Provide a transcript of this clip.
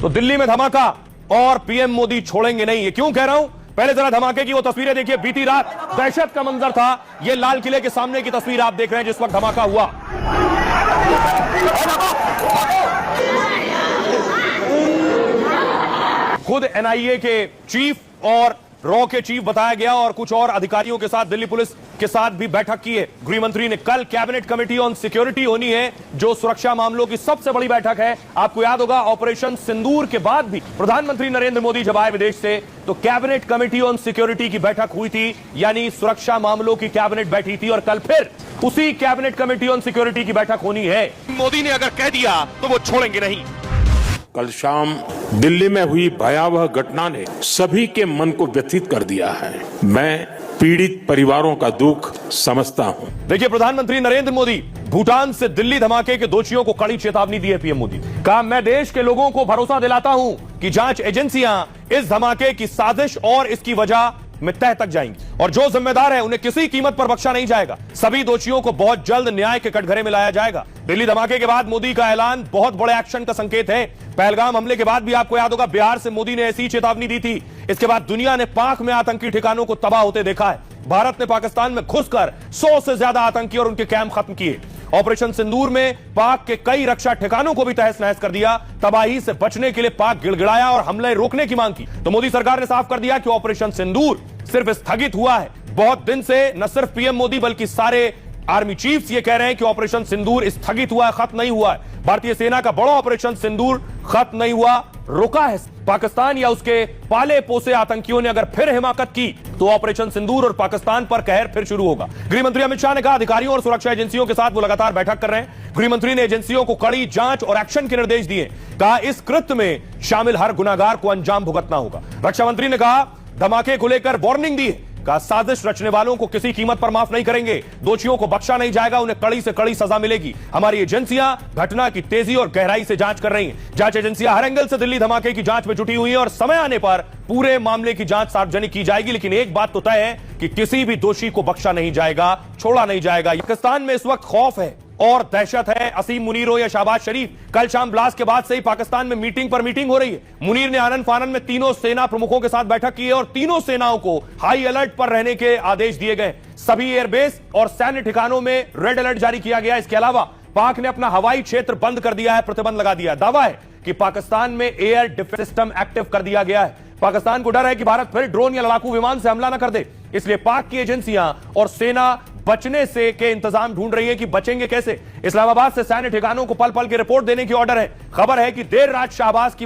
तो दिल्ली में धमाका और पीएम मोदी छोड़ेंगे नहीं। ये क्यों कह रहा हूं, पहले जरा धमाके की वो तस्वीरें देखिए। बीती रात दहशत का मंजर था। ये लाल किले के सामने की तस्वीर आप देख रहे हैं जिस वक्त धमाका हुआ। खुद एनआईए के चीफ और रॉ के चीफ बताया गया और कुछ और अधिकारियों के साथ दिल्ली पुलिस के साथ भी बैठक की है गृह मंत्री ने। कल कैबिनेट कमेटी ऑन सिक्योरिटी होनी है जो सुरक्षा मामलों की सबसे बड़ी बैठक है। आपको याद होगा ऑपरेशन सिंदूर के बाद भी प्रधानमंत्री नरेंद्र मोदी जब आए विदेश से तो कैबिनेट कमेटी ऑन सिक्योरिटी की बैठक हुई थी, यानी सुरक्षा मामलों की कैबिनेट बैठी थी और कल फिर उसी कैबिनेट कमेटी ऑन सिक्योरिटी की बैठक होनी है। मोदी ने अगर कह दिया तो वो छोड़ेंगे नहीं। कल शाम दिल्ली में हुई भयावह घटना ने सभी के मन को व्यथित कर दिया है। मैं पीड़ित परिवारों का दुख समझता हूं। देखिए प्रधानमंत्री नरेंद्र मोदी भूटान से दिल्ली धमाके के दोषियों को कड़ी चेतावनी दी है। पीएम मोदी कहा, मैं देश के लोगों को भरोसा दिलाता हूं कि जांच एजेंसियां इस धमाके की साजिश और इसकी वजह में तह तक जाएंगी और जो जिम्मेदार है उन्हें किसी कीमत पर बख्शा नहीं जाएगा। सभी दोषियों को बहुत जल्द न्याय के कटघरे में लाया जाएगा। दिल्ली धमाके के बाद मोदी का ऐलान बहुत बड़े एक्शन का संकेत है। पहलगाम हमले के बाद भी आपको याद होगा बिहार से मोदी ने ऐसी चेतावनी दी थी। इसके बाद दुनिया ने पाक में आतंकी ठिकानों को तबाह होते देखा है। भारत ने पाकिस्तान में घुसकर 100 से ज्यादा आतंकी और उनके कैंप खत्म किए। ऑपरेशन सिंदूर में पाक के कई रक्षा ठिकानों को भी तहस नहस कर दिया। तबाही से बचने के लिए पाक गिड़गिड़ाया और हमले रोकने की मांग की तो मोदी सरकार ने साफ कर दिया कि ऑपरेशन सिंदूर सिर्फ स्थगित हुआ है। बहुत दिन से न सिर्फ पीएम मोदी बल्कि सारे आर्मी चीफ्स ये कह रहे हैं कि ऑपरेशन सिंदूर स्थगित हुआ है, खत्म नहीं हुआ है। भारतीय सेना का बड़ा ऑपरेशन सिंदूर खत्म नहीं हुआ, रुका है। पाकिस्तान या उसके पाले पोसे आतंकियों ने अगर फिर हिमाकत की तो ऑपरेशन सिंदूर और पाकिस्तान पर कहर फिर शुरू होगा। गृह मंत्री अमित शाह ने कहा अधिकारियों और सुरक्षा एजेंसियों के साथ वो लगातार बैठक कर रहे हैं। गृह मंत्री ने एजेंसियों को कड़ी जांच और एक्शन के निर्देश दिए। कहा इस कृत्य में शामिल हर गुनाहगार को अंजाम भुगतना होगा। रक्षा मंत्री ने कहा धमाके को लेकर वार्निंग दी है। कहा साजिश रचने वालों को किसी कीमत पर माफ नहीं करेंगे। दोषियों को बख्शा नहीं जाएगा, उन्हें कड़ी से कड़ी सजा मिलेगी। हमारी एजेंसियां घटना की तेजी और गहराई से जांच कर रही हैं। जांच एजेंसियां हर एंगल से दिल्ली धमाके की जांच में जुटी हुई हैं और समय आने पर पूरे मामले की जांच सार्वजनिक की जाएगी। लेकिन एक बात तो तय है कि किसी भी दोषी को बख्शा नहीं जाएगा, छोड़ा नहीं जाएगा। पाकिस्तान में इस वक्त खौफ है और दहशत है। असीम मुनीर हो या शहबाज शरीफ, कल शाम ब्लास्ट के बाद से ही पाकिस्तान में मीटिंग पर मीटिंग हो रही है। मुनीर ने आनन फानन में तीनों सेना प्रमुखों के साथ बैठक की है और तीनों सेनाओं को हाई अलर्ट पर रहने के आदेश दिए गए। सभी एयरबेस और सैन्य ठिकानों में रेड अलर्ट जारी किया गया। इसके अलावा पाक ने अपना हवाई क्षेत्र बंद कर दिया है, प्रतिबंध लगा दिया है। दावा है कि पाकिस्तान में एयर डिफेंस सिस्टम एक्टिव कर दिया गया है। पाकिस्तान को डर है कि भारत फिर ड्रोन या लड़ाकू विमान से हमला न कर दे, इसलिए पाक की एजेंसियां और सेना बचने से के इंतजाम ढूंढ रही है कि बचेंगे कैसे। इस्लामाबाद से सैन्य ठिकानों को पल पल की रिपोर्ट देने की ऑर्डर है। खबर है कि देर रात शाहबाज की